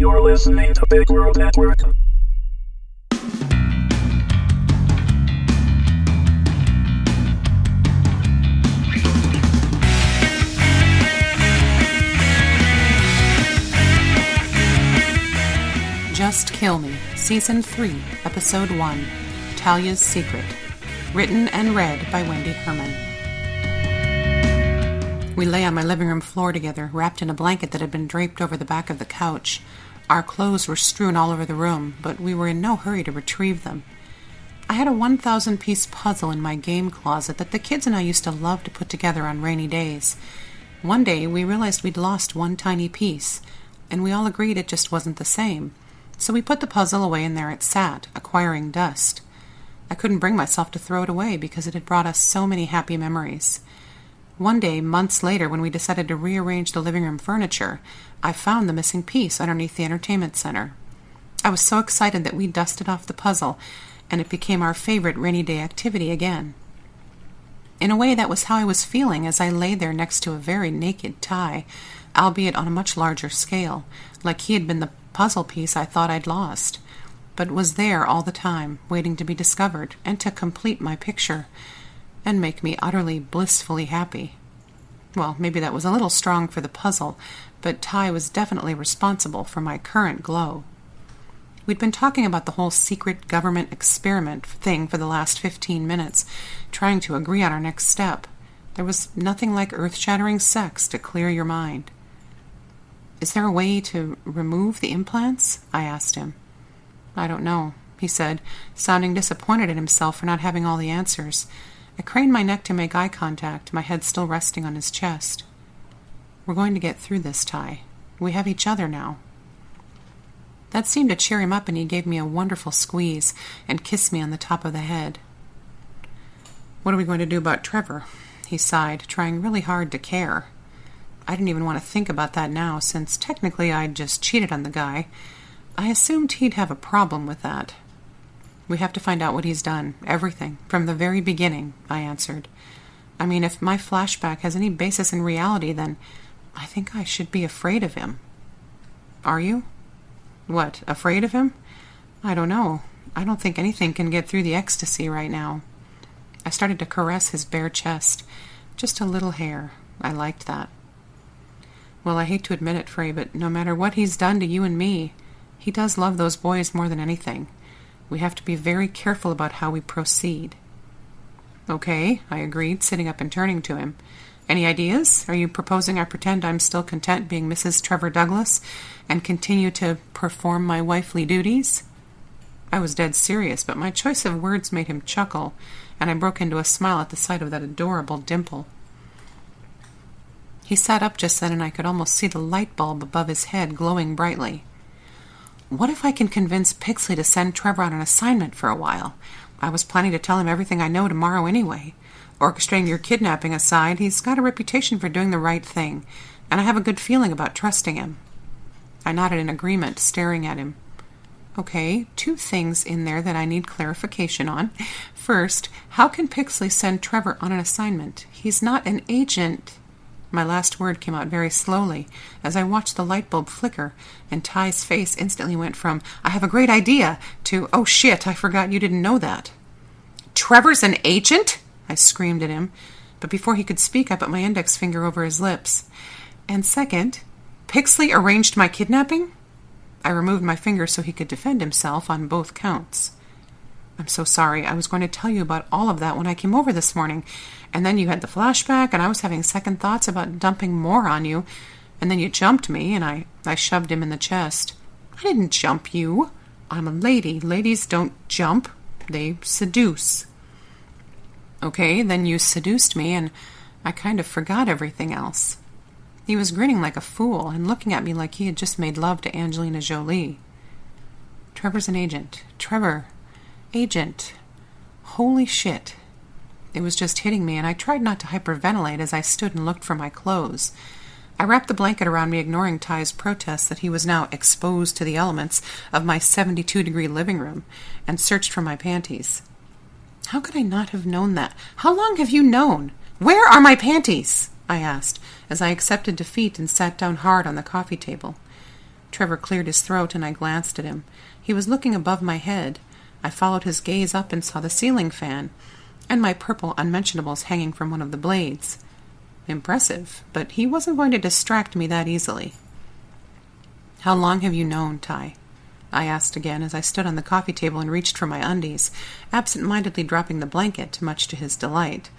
You're listening to Big World Network. Just Kill Me, Season 3, Episode 1, Talia's Secret. Written and read by Wendy Herman. We lay on my living room floor together, wrapped in a blanket that had been draped over the back of the couch. Our clothes were strewn all over the room, but we were in no hurry to retrieve them. I had a 1,000-piece puzzle in my game closet that the kids and I used to love to put together on rainy days. One day, we realized we'd lost one tiny piece, and we all agreed it just wasn't the same. So we put the puzzle away, and there it sat, acquiring dust. I couldn't bring myself to throw it away because it had brought us so many happy memories. One day, months later, when we decided to rearrange the living room furniture, I found the missing piece underneath the entertainment center. I was so excited that we dusted off the puzzle, and it became our favorite rainy day activity again. In a way, that was how I was feeling as I lay there next to a very naked Ty, albeit on a much larger scale, like he had been the puzzle piece I thought I'd lost, but was there all the time, waiting to be discovered and to complete my picture and make me utterly, blissfully happy. Well, maybe that was a little strong for the puzzle, but Ty was definitely responsible for my current glow. We'd been talking about the whole secret government experiment thing for the last 15 minutes, trying to agree on our next step. There was nothing like earth-shattering sex to clear your mind. "Is there a way to remove the implants?" I asked him. "I don't know," he said, sounding disappointed at himself for not having all the answers. I craned my neck to make eye contact, my head still resting on his chest. "We're going to get through this, Ty. We have each other now." That seemed to cheer him up, and he gave me a wonderful squeeze and kissed me on the top of the head. "What are we going to do about Trevor?" he sighed, trying really hard to care. I didn't even want to think about that now, since technically I'd just cheated on the guy. I assumed he'd have a problem with that. "We have to find out what he's done. Everything. From the very beginning," I answered. "I mean, if my flashback has any basis in reality, then I think I should be afraid of him." "Are you?" "What, afraid of him?" "I don't know. I don't think anything can get through the ecstasy right now." I started to caress his bare chest. Just a little hair. I liked that. "Well, I hate to admit it, Freya, but no matter what he's done to you and me, he does love those boys more than anything. We have to be very careful about how we proceed." "Okay," I agreed, sitting up and turning to him. "Any ideas? Are you proposing I pretend I'm still content being Mrs. Trevor Douglas and continue to perform my wifely duties?" I was dead serious, but my choice of words made him chuckle, and I broke into a smile at the sight of that adorable dimple. He sat up just then, and I could almost see the light bulb above his head glowing brightly. "What if I can convince Pixley to send Trevor on an assignment for a while? I was planning to tell him everything I know tomorrow anyway. Orchestrating your kidnapping aside, he's got a reputation for doing the right thing, and I have a good feeling about trusting him." I nodded in agreement, staring at him. "Okay, 2 things in there that I need clarification on. First, how can Pixley send Trevor on an assignment? He's not an agent." My last word came out very slowly as I watched the light bulb flicker, and Ty's face instantly went from, "I have a great idea," to, "Oh shit, I forgot you didn't know that." "Trevor's an agent?" I screamed at him, but before he could speak, I put my index finger over his lips. "And second, Pixley arranged my kidnapping?" I removed my finger so he could defend himself on both counts. "I'm so sorry. I was going to tell you about all of that when I came over this morning, and then you had the flashback, and I was having second thoughts about dumping more on you, and then you jumped me," and I shoved him in the chest. "I didn't jump you. I'm a lady. Ladies don't jump. They seduce." "Okay, then you seduced me, and I kind of forgot everything else." He was grinning like a fool and looking at me like he had just made love to Angelina Jolie. "Trevor's an agent. Trevor. Agent. Holy shit." It was just hitting me, and I tried not to hyperventilate as I stood and looked for my clothes. I wrapped the blanket around me, ignoring Ty's protests that he was now exposed to the elements of my 72-degree living room, and searched for my panties. "How could I not have known that? How long have you known? Where are my panties?" I asked, as I accepted defeat and sat down hard on the coffee table. Trevor cleared his throat, and I glanced at him. He was looking above my head. I followed his gaze up and saw the ceiling fan, and my purple unmentionables hanging from one of the blades. Impressive, but he wasn't going to distract me that easily. "How long have you known, Ty?" I asked again as I stood on the coffee table and reached for my undies, absent-mindedly dropping the blanket, much to his delight.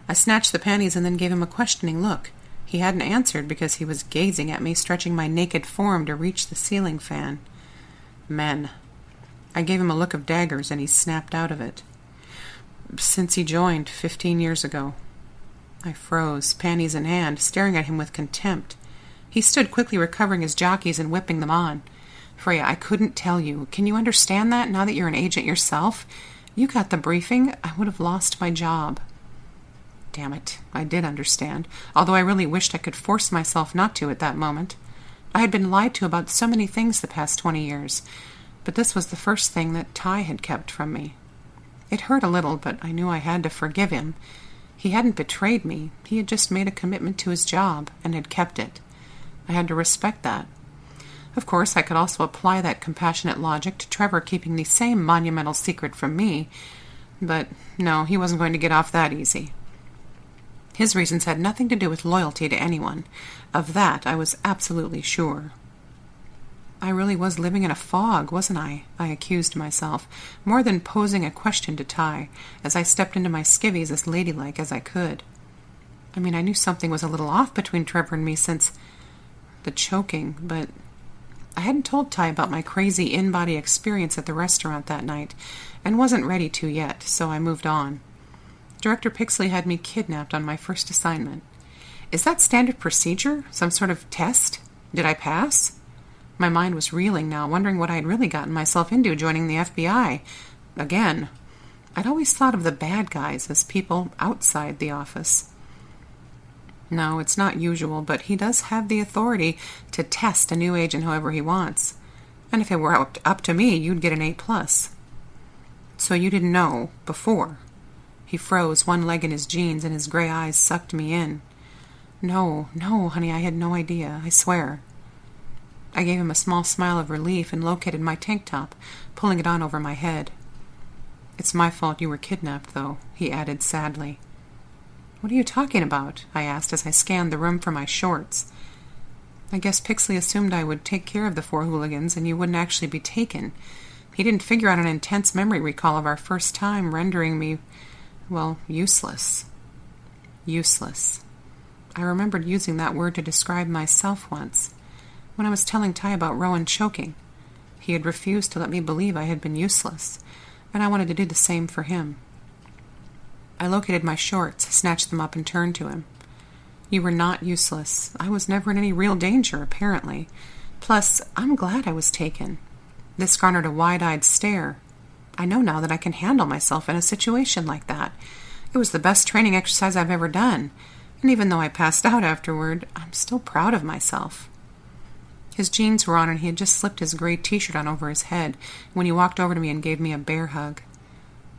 I snatched the panties and then gave him a questioning look. He hadn't answered because he was gazing at me, stretching my naked form to reach the ceiling fan. "Men." I gave him a look of daggers, and he snapped out of it. "Since he joined 15 years ago." I froze, panties in hand, staring at him with contempt. He stood quickly recovering his jockeys and whipping them on. "Freya, I couldn't tell you. Can you understand that, now that you're an agent yourself? You got the briefing. I would have lost my job." Damn it, I did understand, although I really wished I could force myself not to at that moment. I had been lied to about so many things the past 20 years, but this was the first thing that Ty had kept from me. It hurt a little, but I knew I had to forgive him. He hadn't betrayed me. He had just made a commitment to his job and had kept it. I had to respect that. Of course, I could also apply that compassionate logic to Trevor keeping the same monumental secret from me, but no, he wasn't going to get off that easy. His reasons had nothing to do with loyalty to anyone. Of that I was absolutely sure. I really was living in a fog, wasn't I? I accused myself, more than posing a question to Ty, as I stepped into my skivvies as ladylike as I could. I mean, I knew something was a little off between Trevor and me since the choking, but I hadn't told Ty about my crazy in-body experience at the restaurant that night, and wasn't ready to yet, so I moved on. Director Pixley had me kidnapped on my first assignment. Is that standard procedure? Some sort of test? Did I pass? My mind was reeling now, wondering what I had really gotten myself into joining the FBI. Again. I'd always thought of the bad guys as people outside the office. No, it's not usual, but he does have the authority to test a new agent however he wants. And if it were up to me, you'd get an A+. So you didn't know before? He froze, one leg in his jeans, and his gray eyes sucked me in. No, honey, I had no idea, I swear. I gave him a small smile of relief and located my tank top, pulling it on over my head. It's my fault you were kidnapped, though, he added sadly. What are you talking about? I asked as I scanned the room for my shorts. I guess Pixley assumed I would take care of the 4 hooligans and you wouldn't actually be taken. He didn't figure out an intense memory recall of our first time, rendering me, well, useless. Useless. I remembered using that word to describe myself once, when I was telling Ty about Rowan choking. He had refused to let me believe I had been useless, and I wanted to do the same for him. I located my shorts, snatched them up, and turned to him. You were not useless. I was never in any real danger, apparently. Plus, I'm glad I was taken. This garnered a wide-eyed stare. I know now that I can handle myself in a situation like that. It was the best training exercise I've ever done, and even though I passed out afterward, I'm still proud of myself. His jeans were on, and he had just slipped his gray t-shirt on over his head when he walked over to me and gave me a bear hug.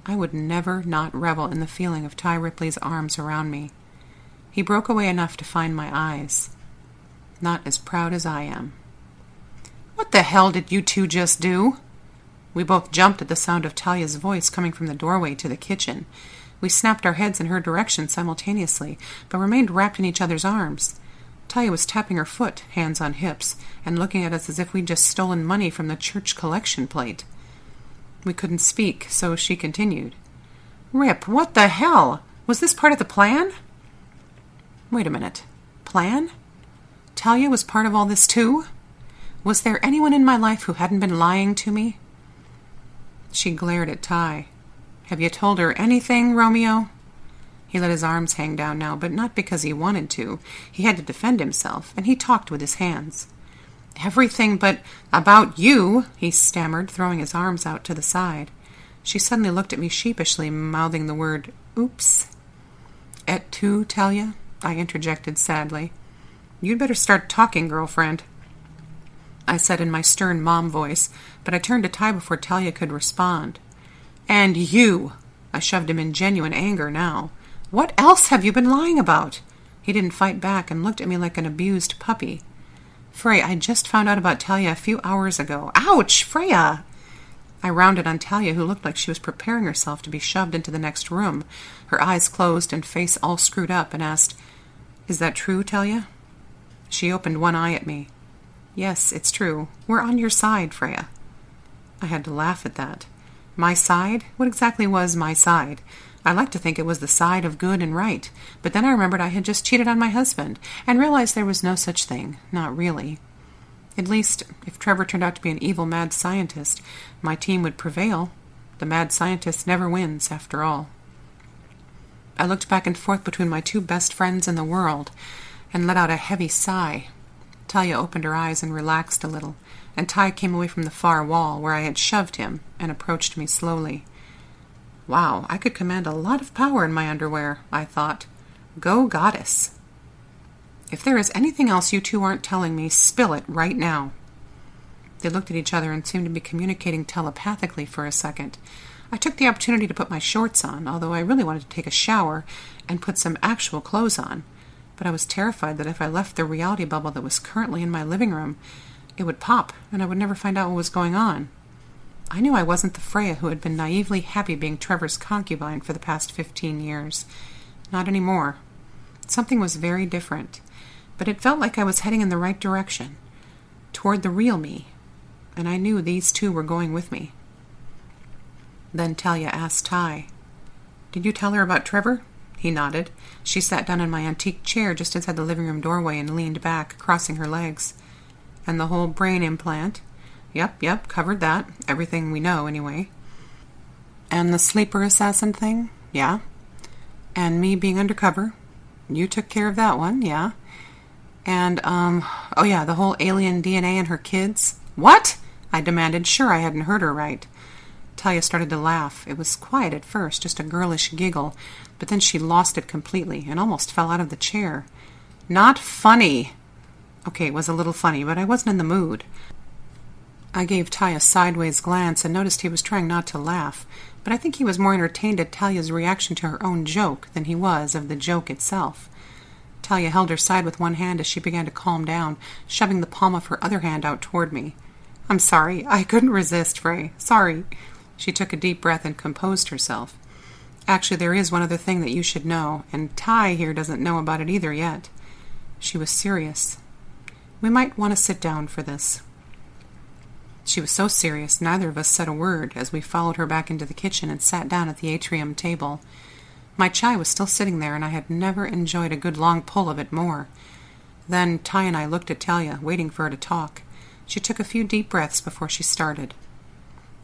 I would never not revel in the feeling of Ty Ripley's arms around me. He broke away enough to find my eyes. Not as proud as I am. What the hell did you two just do? We both jumped at the sound of Talia's voice coming from the doorway to the kitchen. We snapped our heads in her direction simultaneously, but remained wrapped in each other's arms. Talia was tapping her foot, hands on hips, and looking at us as if we'd just stolen money from the church collection plate. We couldn't speak, so she continued. Rip, what the hell? Was this part of the plan? Wait a minute. Plan? Talia was part of all this too? Was there anyone in my life who hadn't been lying to me? She glared at Ty. Have you told her anything, Romeo? He let his arms hang down now, but not because he wanted to. He had to defend himself, and he talked with his hands. Everything but about you, he stammered, throwing his arms out to the side. She suddenly looked at me sheepishly, mouthing the word, oops. Et tu, Talia? I interjected sadly. You'd better start talking, girlfriend, I said in my stern mom voice, but I turned to Ty before Talia could respond. And you! I shoved him in genuine anger now. What else have you been lying about? He didn't fight back and looked at me like an abused puppy. Freya, I just found out about Talia a few hours ago. Ouch, Freya! I rounded on Talia, who looked like she was preparing herself to be shoved into the next room, her eyes closed and face all screwed up, and asked, "Is that true, Talia?" She opened one eye at me. "Yes, it's true. We're on your side, Freya." I had to laugh at that. My side? What exactly was my side? I like to think it was the side of good and right, but then I remembered I had just cheated on my husband, and realized there was no such thing. Not really. At least, if Trevor turned out to be an evil mad scientist, my team would prevail. The mad scientist never wins, after all. I looked back and forth between my two best friends in the world, and let out a heavy sigh. Talia opened her eyes and relaxed a little, and Ty came away from the far wall where I had shoved him and approached me slowly. Wow, I could command a lot of power in my underwear, I thought. Go goddess. If there is anything else you two aren't telling me, spill it right now. They looked at each other and seemed to be communicating telepathically for a second. I took the opportunity to put my shorts on, although I really wanted to take a shower and put some actual clothes on. But I was terrified that if I left the reality bubble that was currently in my living room, it would pop and I would never find out what was going on. I knew I wasn't the Freya who had been naively happy being Trevor's concubine for the past 15 years. Not anymore. Something was very different, but it felt like I was heading in the right direction, toward the real me, and I knew these two were going with me. Then Talia asked Ty, "Did you tell her about Trevor?" He nodded. She sat down in my antique chair just inside the living room doorway and leaned back, crossing her legs. "And the whole brain implant?" Yep, covered that. Everything we know, anyway." "And the sleeper assassin thing?" "Yeah." "And me being undercover?" "You took care of that one, yeah." "And, oh yeah, the whole alien DNA in her kids?" "What?" I demanded, sure I hadn't heard her right. Talia started to laugh. It was quiet at first, just a girlish giggle, but then she lost it completely and almost fell out of the chair. "Not funny." Okay, it was a little funny, but I wasn't in the mood. I gave Ty a sideways glance and noticed he was trying not to laugh, but I think he was more entertained at Talia's reaction to her own joke than he was of the joke itself. Talia held her side with one hand as she began to calm down, shoving the palm of her other hand out toward me. "I'm sorry. I couldn't resist, Frey. Sorry." She took a deep breath and composed herself. "Actually, there is one other thing that you should know, and Ty here doesn't know about it either yet." She was serious. "We might want to sit down for this." She was so serious, neither of us said a word as we followed her back into the kitchen and sat down at the atrium table. My chai was still sitting there, and I had never enjoyed a good long pull of it more. Then Ty and I looked at Talia, waiting for her to talk. She took a few deep breaths before she started.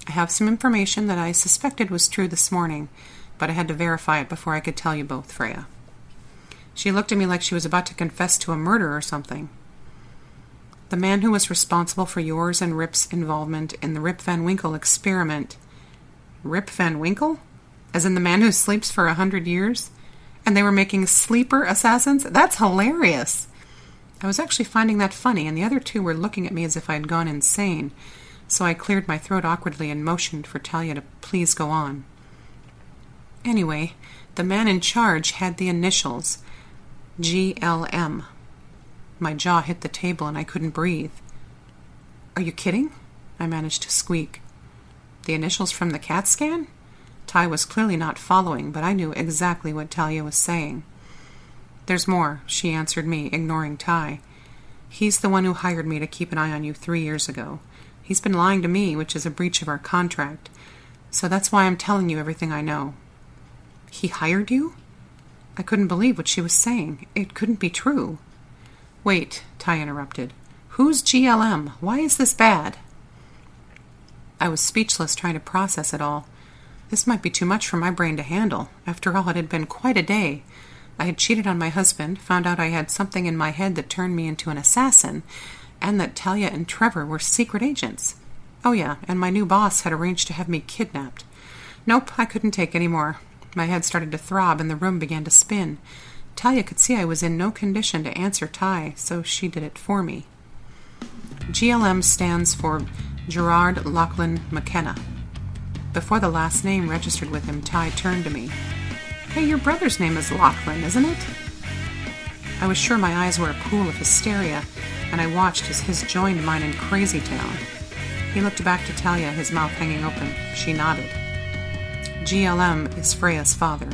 "I have some information that I suspected was true this morning, but I had to verify it before I could tell you both, Freya." She looked at me like she was about to confess to a murder or something. "The man who was responsible for yours and Rip's involvement in the Rip Van Winkle experiment." "Rip Van Winkle? As in the man who sleeps for 100 years? And they were making sleeper assassins? That's hilarious!" I was actually finding that funny, and the other two were looking at me as if I had gone insane, so I cleared my throat awkwardly and motioned for Talia to please go on. "Anyway, the man in charge had the initials GLM. My jaw hit the table and I couldn't breathe. "Are you kidding?" I managed to squeak. "The initials from the CAT scan?" Ty was clearly not following, but I knew exactly what Talia was saying. "There's more," she answered me, ignoring Ty. "He's the one who hired me to keep an eye on you 3 years ago. He's been lying to me, which is a breach of our contract. So that's why I'm telling you everything I know." "He hired you?" I couldn't believe what she was saying. It couldn't be true. "Wait," Ty interrupted. "Who's GLM? Why is this bad?" I was speechless, trying to process it all. This might be too much for my brain to handle. After all, it had been quite a day. I had cheated on my husband, found out I had something in my head that turned me into an assassin, and that Talia and Trevor were secret agents. Oh yeah, and my new boss had arranged to have me kidnapped. Nope, I couldn't take any more. My head started to throb and the room began to spin. Talia could see I was in no condition to answer Ty, so she did it for me. GLM stands for Gerard Lachlan McKenna. Before the last name registered with him, Ty turned to me. "Hey, your brother's name is Lachlan, isn't it?" I was sure my eyes were a pool of hysteria, and I watched as his joined mine in Crazy Town. He looked back to Talia, his mouth hanging open. She nodded. GLM is Freya's father.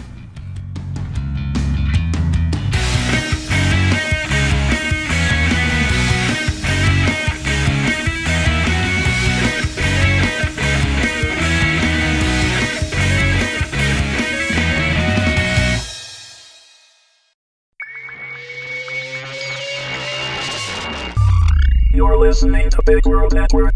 You're listening to Big World Network.